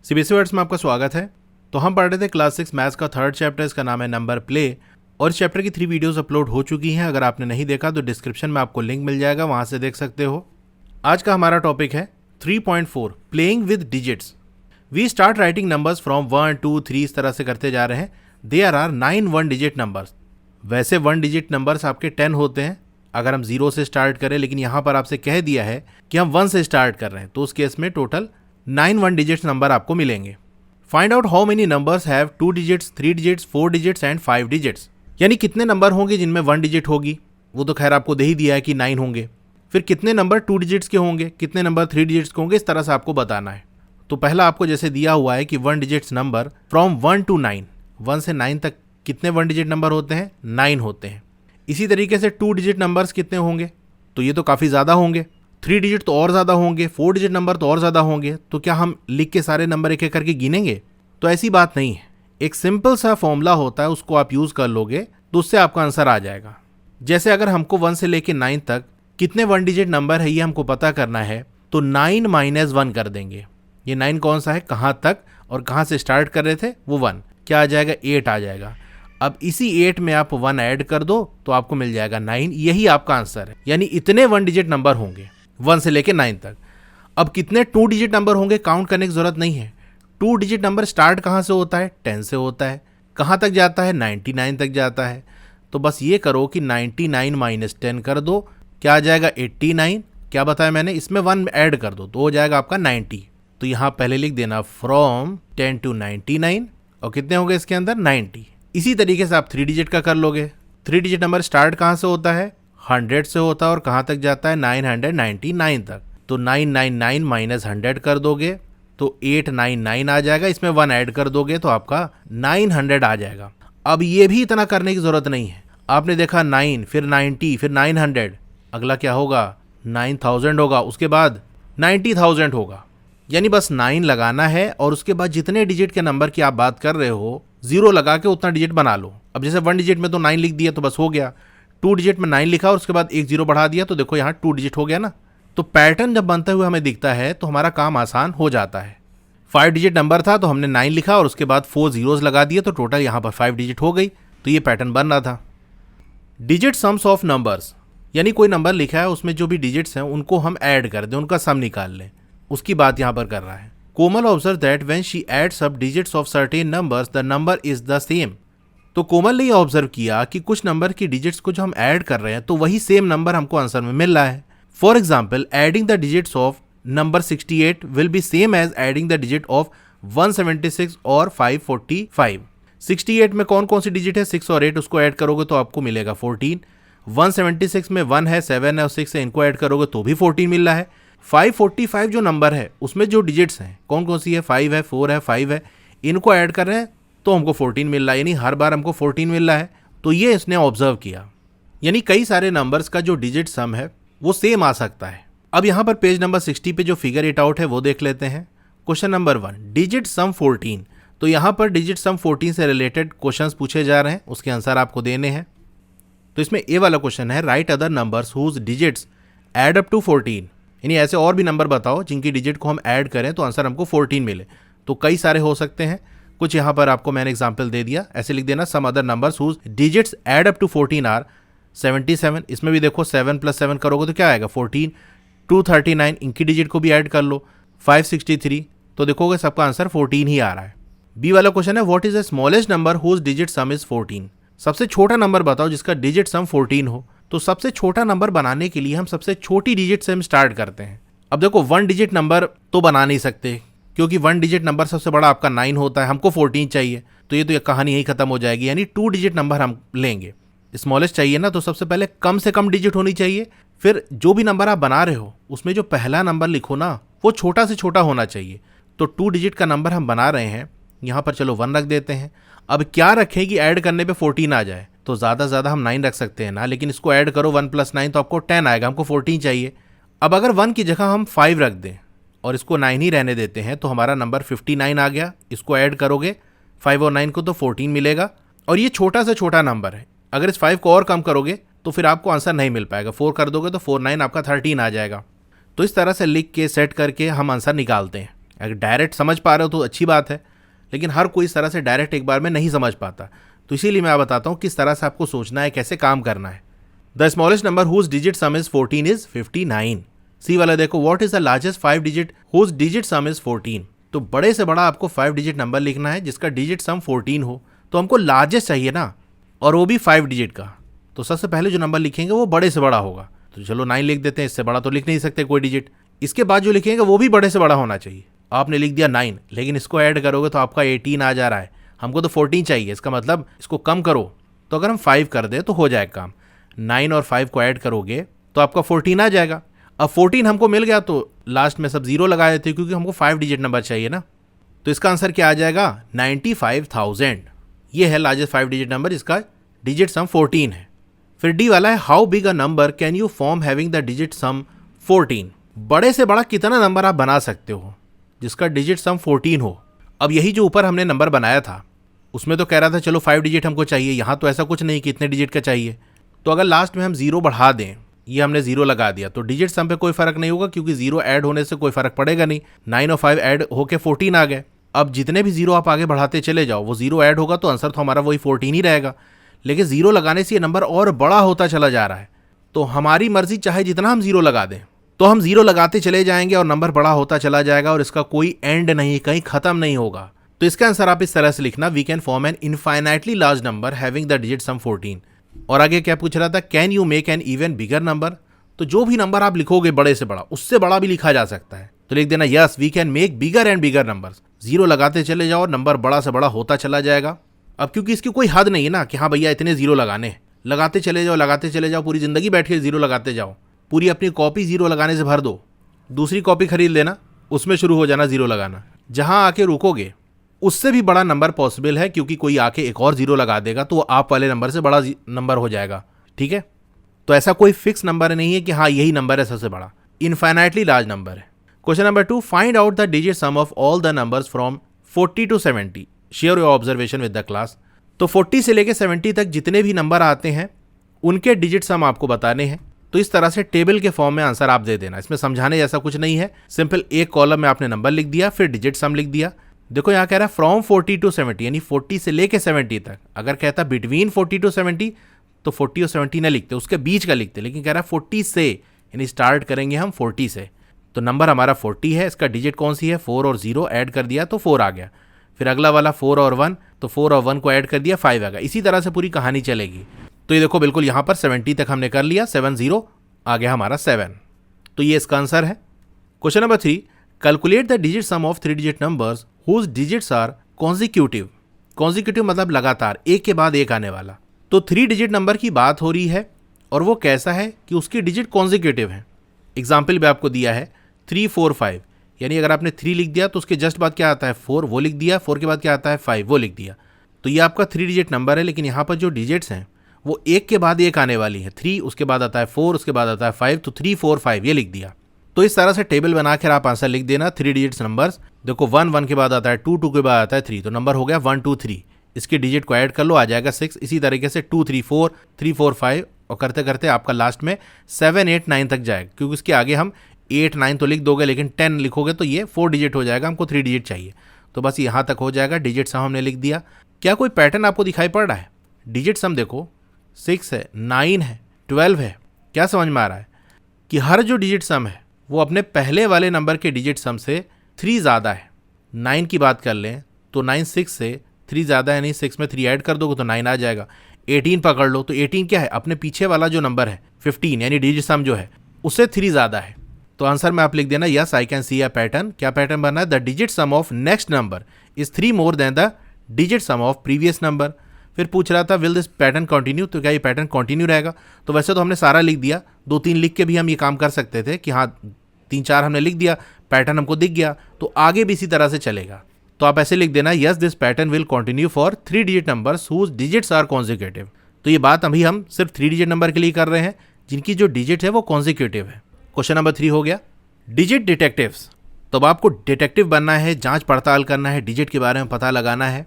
CBSE words में आपका स्वागत है। तो हम पढ़ रहे थे क्लास 6 मैथ्स का थर्ड चैप्टर, इसका नाम है नंबर प्ले, और इस चैप्टर की 3 वीडियोस अपलोड हो चुकी हैं। अगर आपने नहीं देखा तो डिस्क्रिप्शन में आपको लिंक मिल जाएगा, वहां से देख सकते हो। आज का हमारा टॉपिक है 3.4 playing with digits. We start writing numbers from 1, 2, 3 इस तरह से करते जा रहे हैं। There are 9 one digit numbers. वैसे 1 डिजिट नंबर्स आपके 10 होते हैं अगर हम 0 से स्टार्ट करें, लेकिन यहाँ पर आपसे कह दिया है कि हम 1 से स्टार्ट कर रहे हैं, तो उस केस में टोटल 9 वन डिजिट्स नंबर आपको मिलेंगे। Find out how many numbers have 2 digits, 3 digits, 4 digits and 5 digits. यानी कितने नंबर होंगे जिनमें 1 डिजिट होगी, वो तो खैर आपको दे ही दिया है कि 9 होंगे। फिर कितने नंबर 2 डिजिट्स के होंगे, कितने नंबर 3 डिजिट्स के होंगे, इस तरह से आपको बताना है। तो पहला आपको जैसे दिया हुआ है कि 1 डिजिट्स नंबर फ्रॉम 1 to 9, 1 से 9 तक कितने 1 डिजिट नंबर होते हैं, 9 होते हैं। इसी तरीके से 2 डिजिट नंबर्स कितने होंगे, तो ये तो काफ़ी ज़्यादा होंगे। 3 डिजिट तो और ज़्यादा होंगे, 4 डिजिट नंबर तो और ज़्यादा होंगे। तो क्या हम लिख के सारे नंबर एक एक करके गिनेंगे? तो ऐसी बात नहीं है। एक सिंपल सा फॉर्मूला होता है, उसको आप यूज़ कर लोगे तो उससे आपका आंसर आ जाएगा। जैसे अगर हमको 1 से लेके 9 तक कितने 1 डिजिट नंबर है ये हमको पता करना है, तो 9 - 1 कर देंगे। ये 9 कौन सा है, कहाँ तक और कहाँ से स्टार्ट कर रहे थे, वो 1। क्या आ जाएगा, 8 आ जाएगा। अब इसी 8 में आप 1 ऐड कर दो तो आपको मिल जाएगा 9। यही आपका आंसर है। यानी इतने 1 डिजिट नंबर होंगे 1 से लेके 9 तक। अब कितने 2 डिजिट नंबर होंगे काउंट करने की जरूरत नहीं है। 2 डिजिट नंबर स्टार्ट कहाँ से होता है, 10 से होता है। कहाँ तक जाता है, 99 तक जाता है। तो बस ये करो कि 99 - 10 कर दो, क्या आ जाएगा 89। क्या बताया मैंने, इसमें 1 ऐड कर दो तो हो जाएगा आपका 90। तो यहाँ पहले लिख देना फ्रॉम 10 to 99, और कितने होंगे इसके अंदर, 90। इसी तरीके से आप 3 डिजिट का कर लोगे। 3 डिजिट नंबर स्टार्ट कहाँ से होता है, 100 से होता है, और कहाँ तक जाता है, 999 तक। तो 999 - 100 कर दोगे तो 899 आ जाएगा। इसमें 1 ऐड कर दोगे तो आपका 900 आ जाएगा। अब ये भी इतना करने की जरूरत नहीं है। आपने देखा 9, फिर 90, फिर 900, अगला क्या होगा, 9000 होगा, उसके बाद 90000 होगा। यानी बस 9 लगाना है, और उसके बाद जितने डिजिट के नंबर की आप बात कर रहे हो 0 लगा के उतना डिजिट बना लो। अब जैसे 1 डिजिट में तो 9 लिख दिया तो बस हो गया। 2 डिजिट में 9 लिखा और उसके बाद एक 0 बढ़ा दिया तो देखो यहाँ 2 डिजिट हो गया ना। तो पैटर्न जब बनते हुए हमें दिखता है तो हमारा काम आसान हो जाता है। 5 डिजिट नंबर था तो हमने 9 लिखा और उसके बाद 4 zeros लगा दिए तो टोटल यहाँ पर 5 डिजिट हो गई। तो ये पैटर्न बन रहा था। डिजिट सम्स ऑफ नंबर्स, यानी कोई नंबर लिखा है उसमें जो भी डिजिट्स हैं उनको हम ऐड कर दें, उनका सम निकाल लें, उसकी बात यहाँ पर कर रहा है। Komal observe that when she adds up digits of certain numbers the number is the same. तो कोमल ने ये ऑब्जर्व किया कि कुछ नंबर की डिजिट्स को जो हम ऐड कर रहे हैं तो वही सेम नंबर हमको आंसर में मिल रहा है। For example, adding the digits of number 68 will be same as adding the digit of 176 और 545। 68 में कौन कौन सी डिजिट है, 6 और 8, उसको ऐड करोगे तो आपको मिलेगा 14। 176 में 1 है, 7 है और 6 है, इनको ऐड करोगे तो भी 14 मिल रहा है। 545 जो नंबर है उसमें जो डिजिट्स हैं कौन कौन सी है, 5 है, 4 है, 5 है, इनको ऐड कर रहे हैं तो हमको 14 मिल रहा है। यानी हर बार हमको 14 मिल रहा है। तो ये इसने ऑब्जर्व किया। यानी कई सारे नंबर्स का जो डिजिट सम है वो सेम आ सकता है। अब यहाँ पर पेज नंबर 60 पे जो फिगर इट आउट है वो देख लेते हैं। Question number 1, digit sum 14। तो यहाँ पर डिजिट सम 14 से रिलेटेड क्वेश्चंस पूछे जा रहे हैं, उसके आंसर आपको देने हैं। तो इसमें ए वाला क्वेश्चन है, write other numbers whose digits add up to 14। यानी ऐसे और भी नंबर बताओ जिनकी डिजिट को हम ऐड करें तो आंसर हमको 14 मिले। तो कई सारे हो सकते हैं, कुछ यहाँ पर आपको मैंने एग्जांपल दे दिया। ऐसे लिख देना, sum other numbers whose digits add up to 14 are 77। इसमें भी देखो 7 + 7 करोगे तो क्या आएगा, 14। 239, इनकी डिजिट को भी ऐड कर लो, 563। तो देखोगे सबका आंसर 14 ही आ रहा है। बी वाला क्वेश्चन है, what is the smallest number whose digit sum is 14। सबसे छोटा नंबर बताओ जिसका डिजिट सम 14 हो। तो सबसे छोटा नंबर बनाने के लिए हम सबसे छोटी डिजिट से हम स्टार्ट करते हैं। अब देखो 1 डिजिट नंबर तो बना नहीं सकते क्योंकि 1 डिजिट नंबर सबसे बड़ा आपका 9 होता है, हमको 14 चाहिए। तो ये कहानी यही खत्म हो जाएगी। यानी 2 डिजिट नंबर हम लेंगे, स्मॉलेस्ट चाहिए ना, तो सबसे पहले कम से कम डिजिट होनी चाहिए। फिर जो भी नंबर आप बना रहे हो उसमें जो पहला नंबर लिखो ना वो छोटा से छोटा होना चाहिए। तो 2 डिजिट का नंबर हम बना रहे हैं, यहाँ पर चलो 1 रख देते हैं। अब क्या रखें कि ऐड करने पे 14 आ जाए, तो ज़्यादा से ज़्यादा हम 9 रख सकते हैं ना, लेकिन इसको ऐड करो 1 + 9 तो आपको 10 आएगा, हमको 14 चाहिए। अब अगर 1 की जगह हम 5 रख दें और इसको 9 ही रहने देते हैं तो हमारा नंबर 59 आ गया। इसको ऐड करोगे 5 और 9 को तो 14 मिलेगा। और ये छोटा से छोटा नंबर है, अगर इस 5 को और कम करोगे तो फिर आपको आंसर नहीं मिल पाएगा। 4 कर दोगे तो 4 9 आपका 13 आ जाएगा। तो इस तरह से लिख के सेट करके हम आंसर निकालते हैं। अगर डायरेक्ट समझ पा रहे हो तो अच्छी बात है, लेकिन हर कोई इस तरह से डायरेक्ट एक बार में नहीं समझ पाता। तो इसीलिए मैं बताता हूँ किस तरह से आपको सोचना है, कैसे काम करना है। The smallest number whose digit sum is 14 is 59। C वाला देखो, what is the largest 5 digit whose digit sum is 14। तो बड़े से बड़ा आपको 5 डिजिट नंबर लिखना है जिसका डिजिट सम 14 हो। तो हमको लार्जेस्ट चाहिए ना, और वो भी 5 डिजिट का। तो सबसे पहले जो नंबर लिखेंगे वो बड़े से बड़ा होगा। तो चलो 9 लिख देते हैं, इससे बड़ा तो लिख नहीं सकते कोई डिजिट। इसके बाद जो लिखेंगे वो भी बड़े से बड़ा होना चाहिए। आपने लिख दिया 9, लेकिन इसको ऐड करोगे तो आपका 18 आ जा रहा है। हमको तो 14 चाहिए, इसका मतलब इसको कम करो। तो अगर हम 5 कर दें तो हो जाएगा काम। 9 और 5 को ऐड करोगे तो आपका 14 आ जाएगा। अब 14 हमको मिल गया तो लास्ट में सब जीरो लगा देते क्योंकि हमको 5 डिजिट नंबर चाहिए ना। तो इसका आंसर क्या आ जाएगा? 95,000। ये है लार्जेस्ट 5 डिजिट नंबर, इसका डिजिट सम 14 है। फिर डी वाला है, how big a number can you form having the digit sum 14। बड़े से बड़ा कितना नंबर आप बना सकते हो जिसका डिजिट सम 14 हो। अब यही जो ऊपर हमने नंबर बनाया था उसमें तो कह रहा था चलो 5 डिजिट हमको चाहिए, यहाँ तो ऐसा कुछ नहीं कि इतने डिजिट का चाहिए। तो अगर लास्ट में हम जीरो बढ़ा दें, ये हमने जीरो लगा दिया, तो डिजिट सम पे कोई फर्क नहीं होगा क्योंकि जीरो ऐड होने से कोई फर्क पड़ेगा नहीं। 9 और 5 ऐड होके 14 आ गए। अब जितने भी जीरो आप आगे बढ़ाते चले जाओ वो जीरो ऐड होगा तो आंसर तो हमारा वही 14 ही रहेगा। लेकिन जीरो लगाने से ये नंबर और बड़ा होता चला जा रहा है। तो हमारी मर्जी, चाहे जितना हम जीरो लगा दें तो हम जीरो लगाते चले जाएंगे और नंबर बड़ा होता चला जाएगा और इसका कोई एंड नहीं, कहीं खत्म नहीं होगा। तो इसका आंसर आप इस तरह से लिखना, we can form an infinitely large number having the digit sum 14। और आगे क्या पूछ रहा था, can you make an even bigger number. तो जो भी नंबर आप लिखोगे बड़े से बड़ा, उससे बड़ा भी लिखा जा सकता है। तो लिख देना, yes we can make bigger and bigger numbers. Zero लगाते चले जाओ, नंबर बड़ा से बड़ा होता चला जाएगा। अब क्योंकि इसकी कोई हद नहीं है ना कि हाँ भैया इतने जीरो लगाने, लगाते चले जाओ, पूरी जिंदगी बैठ के जीरो लगाते जाओ। पूरी अपनी कॉपी जीरो लगाने से भर दो, दूसरी कॉपी खरीद लेना, उसमें शुरू हो जाना जीरो लगाना। जहां आके रुकोगे उससे भी बड़ा नंबर पॉसिबल है क्योंकि कोई आके एक और जीरो लगा देगा तो वो आप वाले नंबर से बड़ा नंबर हो जाएगा। ठीक है, तो ऐसा कोई फिक्स नंबर नहीं है कि हाँ यही नंबर है सबसे बड़ा, इनफाइनाइटली लार्ज नंबर है। Question number 2, find out the digit sum of all the numbers from 40 to 70। Share your observation with the class. तो 40 से लेकर 70 तक जितने भी नंबर आते हैं उनके डिजिट सम आपको बताने हैं। तो इस तरह से टेबल के फॉर्म में आंसर आप दे देना। इसमें समझाने जैसा कुछ नहीं है, सिंपल एक कॉलम में आपने नंबर लिख दिया, फिर डिजिट सम लिख दिया। देखो यहाँ कह रहा है फ्रॉम 40 to 70, यानी 40 से लेके 70 तक। अगर कहता बिटवीन 40 to 70 तो 40 और 70 न लिखते, उसके बीच का लिखते, लेकिन कह रहा है 40 से, यानी स्टार्ट करेंगे हम 40 से। तो नंबर हमारा 40 है, इसका डिजिट कौन सी है, 4 और 0 ऐड कर दिया तो 4 आ गया। फिर अगला वाला 4 और 1, तो 4 और 1 को ऐड कर दिया 5 आ गया। इसी तरह से पूरी कहानी चलेगी। तो ये देखो बिल्कुल यहाँ पर 70 तक हमने कर लिया, 70 आ गया हमारा 7। तो ये इसका आंसर है। Question number 3, calculate the digit sum of 3 digit numbers whose digits are consecutive. Consecutive मतलब लगातार, एक के बाद एक आने वाला। तो 3 डिजिट नंबर की बात हो रही है और वो कैसा है कि उसकी डिजिट कॉन्जिक्यूटिव है। एग्जाम्पल भी आपको दिया है 3 4 5, यानी अगर आपने 3 लिख दिया तो उसके जस्ट बाद क्या आता है 4, वो लिख दिया, 4 के बाद क्या आता है 5, वो लिख दिया। तो ये आपका 3 डिजिट नंबर है, लेकिन यहाँ पर जो डिजिट्स हैं वो एक के बाद एक आने वाली है। 3 उसके बाद आता है 4, उसके बाद आता है 5, तो 3 4 5 ये लिख दिया। तो इस तरह से टेबल बनाकर आप आंसर लिख देना 3 डिजिट्स नंबर्स। देखो 1 1 के बाद आता है 2 2 के बाद आता है 3, तो नंबर हो गया 1 2 3। इसके डिजिट को ऐड कर लो, आ जाएगा 6। इसी तरीके से 2 3 4 3 4 5 और करते करते आपका लास्ट में 7 8 9 तक जाएगा, क्योंकि इसके आगे हम 8 9 तो लिख दोगे, लेकिन 10 लिखोगे तो ये 4 डिजिट हो जाएगा। हमको 3 डिजिट चाहिए, तो बस यहाँ तक हो जाएगा। डिजिट सम हमने लिख दिया। क्या कोई पैटर्न आपको दिखाई पड़ रहा है? डिजिट सम देखो 6 है, 9 है, 12 है। क्या समझ में आ रहा है कि हर जो डिजिट सम है वो अपने पहले वाले नंबर के डिजिट सम से 3 ज़्यादा है। 9 की बात कर लें तो 9 6 से 3 ज़्यादा है, नहीं 6 में 3 ऐड कर दोगे तो 9 आ जाएगा। 18 पकड़ लो तो 18 क्या है, अपने पीछे वाला जो नंबर है 15, यानी डिजिट सम जो है उससे 3 ज़्यादा है। तो आंसर में आप लिख देना, yes I can see a pattern. क्या पैटर्न बनना है? The digit sum of next number is 3 more than the digit sum of previous number. फिर पूछ रहा था विल दिस पैटर्न कंटिन्यू, तो क्या ये पैटर्न कंटिन्यू रहेगा? तो वैसे तो हमने सारा लिख दिया, 2 3 लिख के भी हम ये काम कर सकते थे कि हाँ 3 4 हमने लिख दिया, पैटर्न हमको दिख गया, तो आगे भी इसी तरह से चलेगा। तो आप ऐसे लिख देना, yes this pattern will continue for 3 digit numbers whose digits are consecutive. तो ये बात अभी हम सिर्फ 3 डिजिट नंबर के लिए कर रहे हैं जिनकी जो डिजिट है वो कॉन्जिक्यूटिव है। क्वेश्चन नंबर 3 हो गया डिजिट डिटेक्टिव्स। तो अब आपको डिटेक्टिव बनना है, जांच पड़ताल करना है, डिजिट के बारे में पता लगाना है।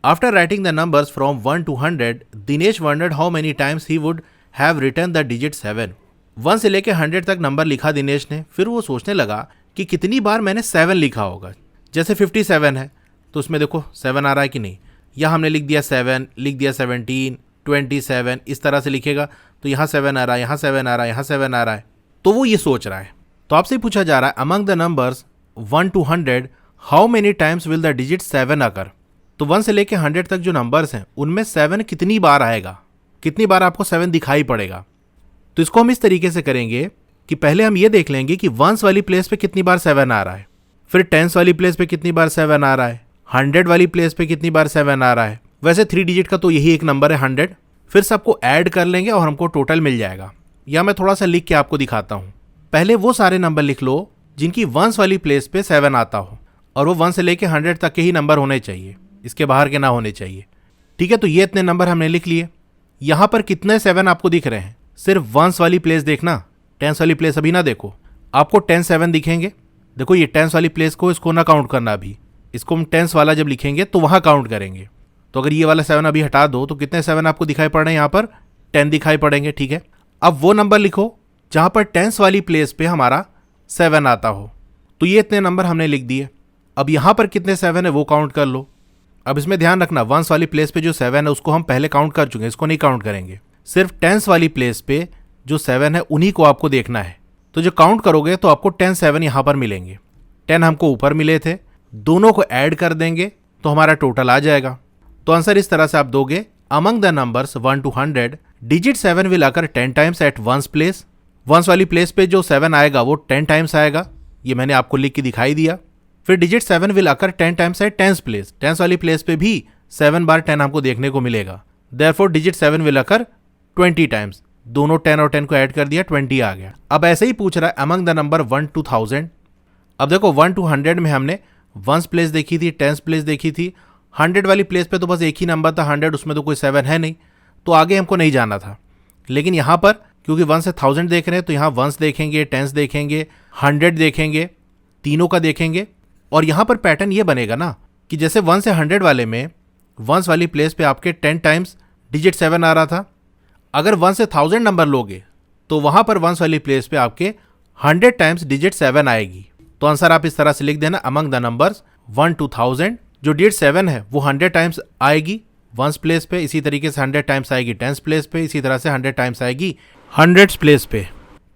After writing the numbers from 1 to 100, Dinesh wondered how many times he would have written the digit 7। 1 से लेकर 100 तक नंबर लिखा दिनेश ने। फिर वो सोचने लगा कि कितनी बार मैंने 7 लिखा होगा। जैसे 57 है तो उसमें देखो 7 आ रहा है कि नहीं, यहाँ हमने लिख दिया 7, लिख दिया 17, 27, इस तरह से लिखेगा तो यहाँ 7 आ रहा है, यहाँ 7 आ रहा है, यहाँ 7 आ रहा है। तो वो ये सोच रहा है। तो आपसे पूछा जा रहा है among the numbers 1 to 100 how many times will the digit 7 अकर। तो 1 से लेके 100 तक जो नंबर्स हैं उनमें 7 कितनी बार आएगा, कितनी बार आपको 7 दिखाई पड़ेगा। तो इसको हम इस तरीके से करेंगे कि पहले हम ये देख लेंगे कि वंस वाली प्लेस पे कितनी बार 7 आ रहा है, फिर टेंस वाली प्लेस पे कितनी बार 7 आ रहा है, 100 वाली प्लेस पे कितनी बार 7 आ रहा है। वैसे 3 डिजिट का तो यही एक नंबर है 100। फिर सबको ऐड कर लेंगे और हमको टोटल मिल जाएगा। या मैं थोड़ा सा लिख के आपको दिखाता हूँ। पहले वो सारे नंबर लिख लो जिनकी वंस वाली प्लेस पे 7 आता हो, और वो 1 से लेके 100 तक के ही नंबर होने चाहिए, इसके बाहर के ना होने चाहिए। ठीक है, तो ये इतने नंबर हमने लिख लिए। यहाँ पर कितने 7 आपको दिख रहे हैं, सिर्फ वंस वाली प्लेस देखना, टेंस वाली प्लेस अभी ना देखो। आपको 10 7 दिखेंगे। देखो ये टेंस वाली प्लेस को इसको ना काउंट करना, अभी इसको हम टेंस वाला जब लिखेंगे तो वहाँ काउंट करेंगे। तो अगर ये वाला 7 अभी हटा दो तो कितने 7 आपको दिखाई पड़ रहे हैं, यहाँ पर 10 दिखाई पड़ेंगे। ठीक है, अब वो नंबर लिखो जहाँ पर टेंस वाली प्लेस पे हमारा 7 आता हो। तो ये इतने नंबर हमने लिख दिए। अब यहाँ पर कितने 7 है वो काउंट कर लो। अब इसमें ध्यान रखना, वंस वाली प्लेस पे जो 7 है उसको हम पहले काउंट कर चुके हैं, इसको नहीं काउंट करेंगे। सिर्फ टेंस वाली प्लेस पे जो 7 है उन्हीं को आपको देखना है। तो जो काउंट करोगे तो आपको 10 7 यहाँ पर मिलेंगे। 10 हमको ऊपर मिले थे, दोनों को ऐड कर देंगे तो हमारा टोटल आ जाएगा। तो आंसर इस तरह से आप दोगे, among the numbers 1 to 100 digit 7 will occur 10 times at ones place. Ones वाली प्लेस पे जो 7 आएगा वो 10 टाइम्स आएगा, ये मैंने आपको लिख के दिखाई दिया। फिर digit 7 will occur 10 times at tens place. Tens वाली प्लेस पे भी 7 बार 10 हमको देखने को मिलेगा। Therefore digit 7 will occur 20 times. दोनों 10 और 10 को ऐड कर दिया, 20 आ गया। अब ऐसे ही पूछ रहा है अमंग द नंबर 1 to 1000। अब देखो 1 to 100 में हमने वंस प्लेस देखी थी, टेंस प्लेस देखी थी। 100 वाली प्लेस पे तो बस एक ही नंबर था 100, उसमें तो कोई 7 है नहीं, तो आगे हमको नहीं जाना था। लेकिन यहाँ पर क्योंकि 1 से 1000 देख रहे हैं तो यहाँ वंस देखेंगे, टेंस देखेंगे, 100 देखेंगे, तीनों का देखेंगे। और यहाँ पर पैटर्न ये बनेगा ना कि जैसे 1 से 100 वाले में वंस वाली प्लेस पे आपके 10 टाइम्स डिजिट 7 आ रहा था, अगर 1 से 1000 नंबर लोगे तो वहाँ पर वंस वाली प्लेस पे आपके 100 टाइम्स डिजिट 7 आएगी। तो आंसर आप इस तरह से लिख देना, अमंग द नंबर्स 1 to 1000 जो डिजिट 7 है वो 100 टाइम्स आएगी वंस प्लेस पे, इसी तरीके से 100 टाइम्स आएगी टेंस प्लेस पे, इसी तरह से 100 टाइम्स आएगी 100 प्लेस पे।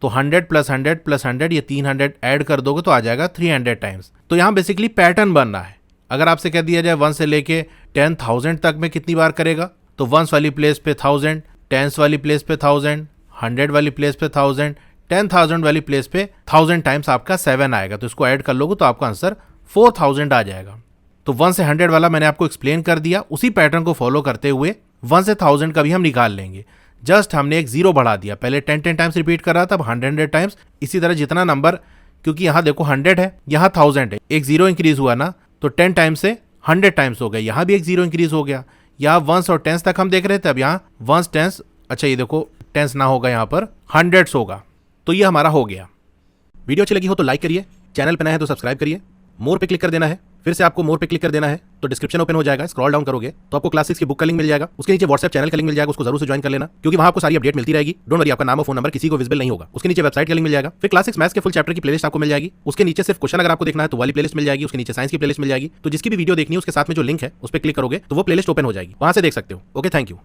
तो 100 + 100 + 100 ये 300 ऐड कर दोगे तो आ जाएगा 300 टाइम्स। तो यहाँ बेसिकली पैटर्न बनना है। अगर आपसे कह दिया जाए 1 से लेके 10,000 तक में कितनी बार करेगा, तो वंस वाली प्लेस पे 1000, टेंस वाली प्लेस पे 1000, 100 वाली प्लेस पे 1000, 10,000 वाली प्लेस पे 1000 टाइम्स आपका 7 आएगा। तो इसको ऐड कर लोगे तो आपका आंसर 4000 आ जाएगा। तो 1 से 100 वाला मैंने आपको एक्सप्लेन कर दिया। उसी पैटर्न को फॉलो करते हुए 1 से 1000 का भी हम निकाल लेंगे। जस्ट हमने एक 0 बढ़ा दिया, पहले 10 टाइम्स रिपीट कर रहा था, अब 100 टाइम्स। इसी तरह जितना नंबर, क्योंकि यहाँ देखो 100 है, यहाँ 1000 है, एक 0 इंक्रीज हुआ ना, तो 10 टाइम्स से 100 टाइम्स हो गया। यहाँ भी एक 0 इंक्रीज हो गया। यहाँ वंस और टेंस तक हम देख रहे थे, अब यहाँ वंस टेंस, अच्छा ये देखो टेंस ना होगा, यहाँ पर 100 होगा। तो ये हमारा हो गया। वीडियो अच्छी लगी हो तो लाइक करिए, चैनल पर नए हैं तो सब्सक्राइब करिए, मोर पे क्लिक कर देना है। फिर से आपको मोर पे क्लिक कर देना है तो डिस्क्रिप्शन ओपन हो जाएगा। स्क्रॉल डाउन करोगे तो आपको क्लास 6 की बुक का लिंक मिल जाएगा। उसके नीचे व्हाट्सएप चैनल का लिंक मिल जाएगा, उसको जरूर से ज्वाइन कर लेना, क्योंकि वहां आपको सारी अपडेट मिलती रहेगी। डोंट वरी, आपका नाम और फोन नंबर किसी को विजिबल नहीं होगा। उसके नीचे वेबसाइट का लिंक मिल जाएगा। फिर क्लास 6 मैथ्स के फुल चैप्टर की प्लेलिस्ट आपको मिल जाएगी। उसके नीचे सिर्फ क्वेश्चन अगर आपको देखना है तो वाली प्लेलिस्ट मिल जाएगी। उसके नीचे साइंस की प्लेलिस्ट मिल जाएगी। तो जिसकी भी वीडियो देखनी है उसके साथ में जो लिंक है उस पर क्लिक करोगे तो वो प्लेलिस्ट ओपन हो जाएगी, वहां से देख सकते हो। Okay, thank you.